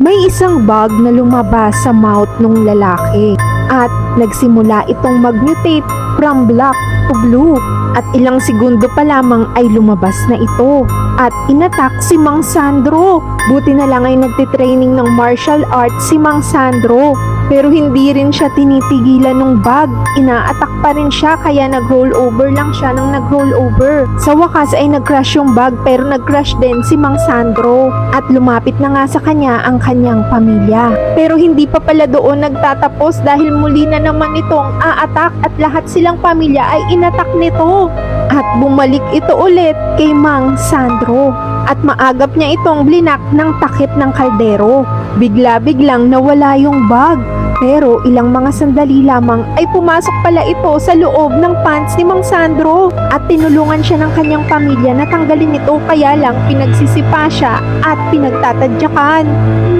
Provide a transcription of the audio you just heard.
May isang bug na lumabas sa mouth ng lalaki at nagsimula itong mag-mutate from black to blue at ilang segundo pa lamang ay lumabas na ito at inatak si Mang Sandro. Buti na lang ay nagtitraining ng martial arts si Mang Sandro, pero hindi rin siya tinitigilan ng bug. Ina-attack pa rin siya kaya nag-roll over lang siya ng nag-roll over. Sa wakas ay nag-crash yung bug pero nag-crash din si Mang Sandro at lumapit na nga sa kanya ang kanyang pamilya. Pero hindi pa pala doon nagtatapos dahil muli na naman itong a-attack at lahat silang pamilya ay inattack nito. At bumalik ito ulit kay Mang Sandro at maagap niya itong blinak ng takip ng kaldero. Bigla-biglang nawala yung bug. Pero ilang mga sandali lamang ay pumasok pala ito sa loob ng pants ni Mang Sandro at tinulungan siya ng kanyang pamilya na tanggalin ito, kaya lang pinagsisipa siya at pinagtatadyakan.